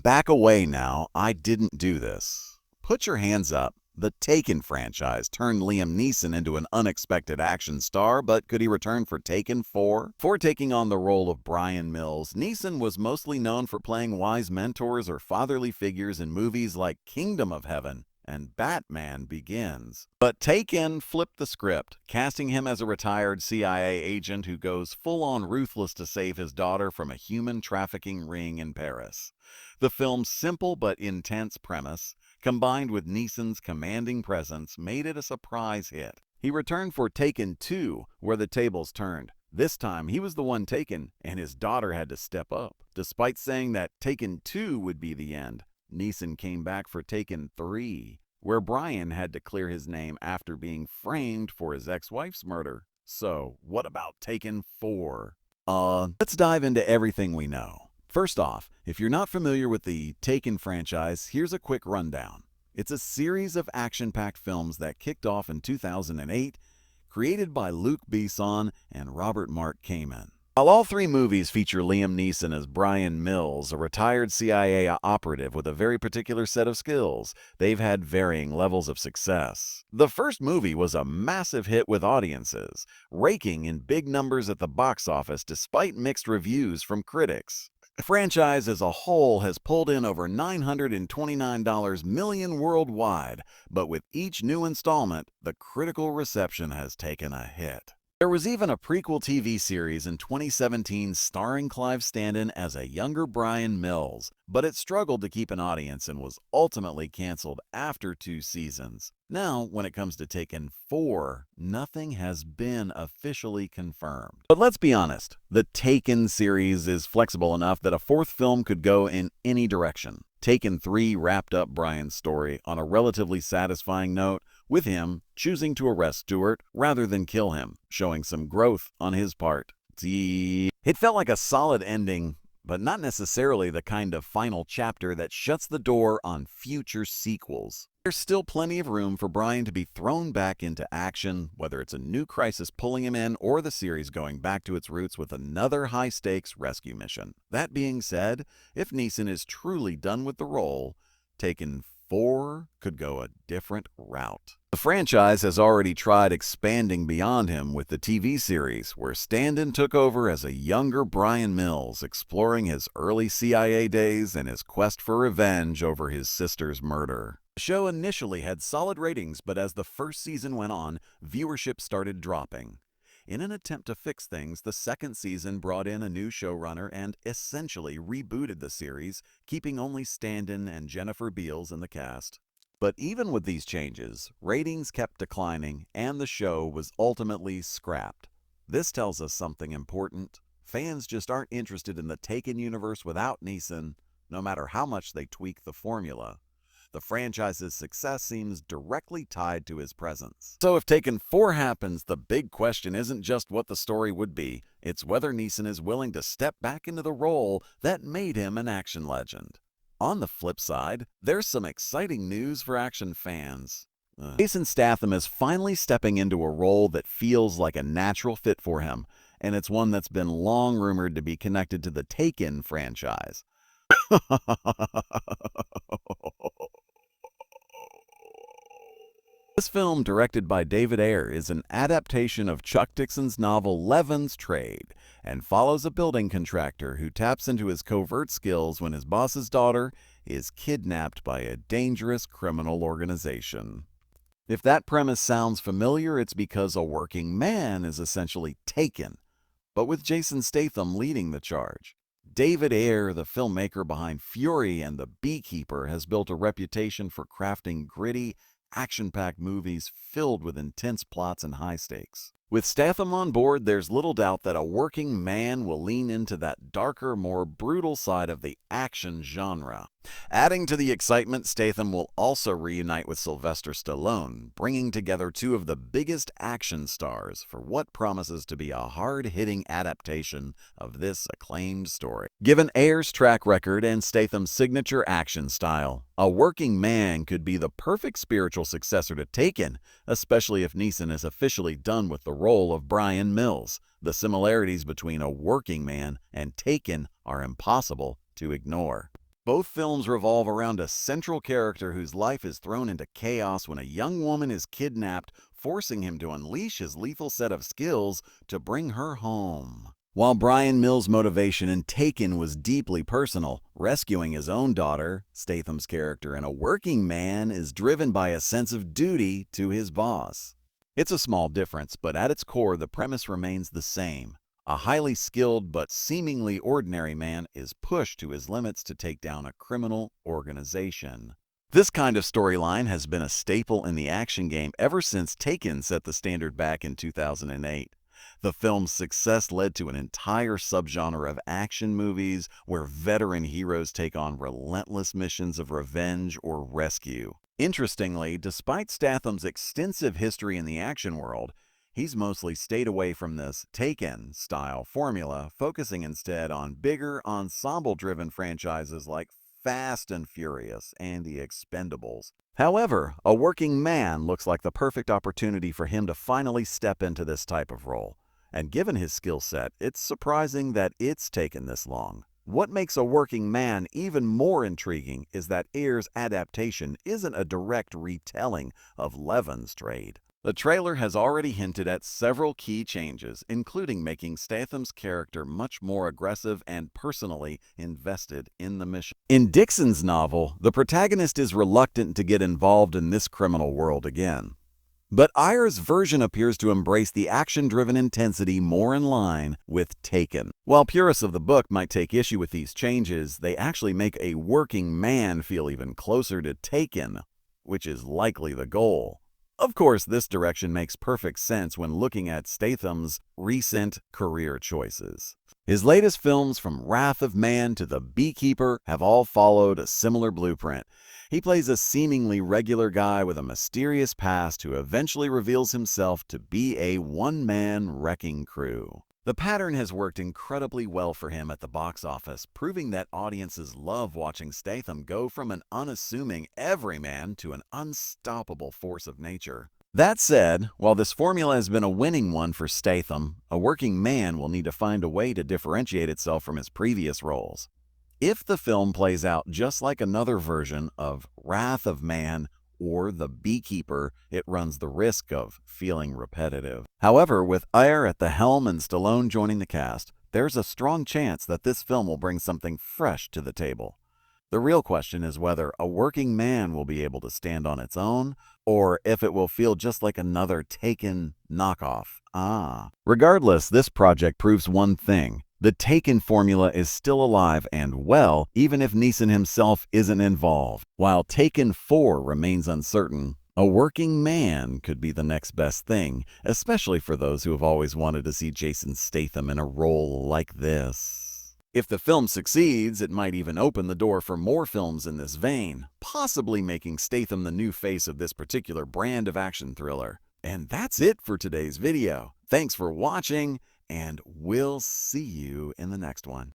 Back away now, I didn't do this. Put your hands up. The Taken franchise turned Liam Neeson into an unexpected action star, but could he return for Taken 4? Before taking on the role of Brian Mills, Neeson was mostly known for playing wise mentors or fatherly figures in movies like Kingdom of Heaven and Batman Begins. But Taken flipped the script, casting him as a retired CIA agent who goes full-on ruthless to save his daughter from a human trafficking ring in Paris. The film's simple but intense premise, combined with Neeson's commanding presence, made it a surprise hit. He returned for Taken 2, where the tables turned. This time, he was the one taken, and his daughter had to step up. Despite saying that Taken 2 would be the end, Neeson came back for Taken 3, where Brian had to clear his name after being framed for his ex-wife's murder. So, what about Taken 4? Let's dive into everything we know. First off, if you're not familiar with the Taken franchise, here's a quick rundown. It's a series of action-packed films that kicked off in 2008, created by Luc Besson and Robert Mark Kamen. While all three movies feature Liam Neeson as Brian Mills, a retired CIA operative with a very particular set of skills, they've had varying levels of success. The first movie was a massive hit with audiences, raking in big numbers at the box office despite mixed reviews from critics. The franchise as a whole has pulled in over $929 million worldwide, but with each new installment, the critical reception has taken a hit. There was even a prequel TV series in 2017 starring Clive Standen as a younger Brian Mills, but it struggled to keep an audience and was ultimately canceled after 2 seasons. Now, when it comes to Taken 4, nothing has been officially confirmed. But let's be honest, the Taken series is flexible enough that a 4th film could go in any direction. Taken 3 wrapped up Brian's story on a relatively satisfying note, with him choosing to arrest Stewart rather than kill him, showing some growth on his part. It felt like a solid ending, but not necessarily the kind of final chapter that shuts the door on future sequels. There's still plenty of room for Brian to be thrown back into action, whether it's a new crisis pulling him in or the series going back to its roots with another high-stakes rescue mission. That being said, if Neeson is truly done with the role, Taken 4 could go a different route. The franchise has already tried expanding beyond him with the TV series, where Standen took over as a younger Brian Mills, exploring his early CIA days and his quest for revenge over his sister's murder. The show initially had solid ratings, but as the first season went on, viewership started dropping. In an attempt to fix things, the second season brought in a new showrunner and essentially rebooted the series, keeping only Standen and Jennifer Beals in the cast. But even with these changes, ratings kept declining and the show was ultimately scrapped. This tells us something important. Fans just aren't interested in the Taken universe without Neeson, no matter how much they tweak the formula. The franchise's success seems directly tied to his presence. So if Taken 4 happens, the big question isn't just what the story would be, it's whether Neeson is willing to step back into the role that made him an action legend. On the flip side, there's some exciting news for action fans. Jason Statham is finally stepping into a role that feels like a natural fit for him, and it's one that's been long rumored to be connected to the Taken franchise. This film, directed by David Ayer, is an adaptation of Chuck Dixon's novel Levin's Trade and follows a building contractor who taps into his covert skills when his boss's daughter is kidnapped by a dangerous criminal organization. If that premise sounds familiar, it's because a working man is essentially taken, but with Jason Statham leading the charge. David Ayer, the filmmaker behind Fury and The Beekeeper, has built a reputation for crafting gritty, action-packed movies filled with intense plots and high stakes. With Statham on board, there's little doubt that a working man will lean into that darker, more brutal side of the action genre. Adding to the excitement, Statham will also reunite with Sylvester Stallone, bringing together two of the biggest action stars for what promises to be a hard-hitting adaptation of this acclaimed story. Given Ayer's track record and Statham's signature action style, A Working Man could be the perfect spiritual successor to Taken, especially if Neeson is officially done with the role of Brian Mills. The similarities between A Working Man and Taken are impossible to ignore. Both films revolve around a central character whose life is thrown into chaos when a young woman is kidnapped, forcing him to unleash his lethal set of skills to bring her home. While Brian Mills' motivation in Taken was deeply personal, rescuing his own daughter, Statham's character in A Working Man is driven by a sense of duty to his boss. It's a small difference, but at its core the premise remains the same. A highly skilled but seemingly ordinary man is pushed to his limits to take down a criminal organization. This kind of storyline has been a staple in the action game ever since Taken set the standard back in 2008. The film's success led to an entire subgenre of action movies where veteran heroes take on relentless missions of revenge or rescue. Interestingly, despite Statham's extensive history in the action world, he's mostly stayed away from this Taken-style formula, focusing instead on bigger, ensemble-driven franchises like Fast and Furious and The Expendables. However, A Working Man looks like the perfect opportunity for him to finally step into this type of role. And given his skill set, it's surprising that it's taken this long. What makes A Working Man even more intriguing is that Ayer's adaptation isn't a direct retelling of Levin's trade. The trailer has already hinted at several key changes, including making Statham's character much more aggressive and personally invested in the mission. In Dixon's novel, the protagonist is reluctant to get involved in this criminal world again. But Ayer's version appears to embrace the action-driven intensity more in line with Taken. While purists of the book might take issue with these changes, they actually make A Working Man feel even closer to Taken, which is likely the goal. Of course, this direction makes perfect sense when looking at Statham's recent career choices. His latest films, from Wrath of Man to The Beekeeper, have all followed a similar blueprint. He plays a seemingly regular guy with a mysterious past who eventually reveals himself to be a one-man wrecking crew. The pattern has worked incredibly well for him at the box office, proving that audiences love watching Statham go from an unassuming everyman to an unstoppable force of nature. That said, while this formula has been a winning one for Statham, A Working Man will need to find a way to differentiate itself from his previous roles. If the film plays out just like another version of Wrath of Man or The Beekeeper, it runs the risk of feeling repetitive. However, with Ayer at the helm and Stallone joining the cast, there's a strong chance that this film will bring something fresh to the table. The real question is whether A Working Man will be able to stand on its own, or if it will feel just like another Taken knockoff. Regardless, this project proves one thing. The Taken formula is still alive and well, even if Neeson himself isn't involved. While Taken 4 remains uncertain, A Working Man could be the next best thing, especially for those who have always wanted to see Jason Statham in a role like this. If the film succeeds, it might even open the door for more films in this vein, possibly making Statham the new face of this particular brand of action thriller. And that's it for today's video. Thanks for watching, and we'll see you in the next one.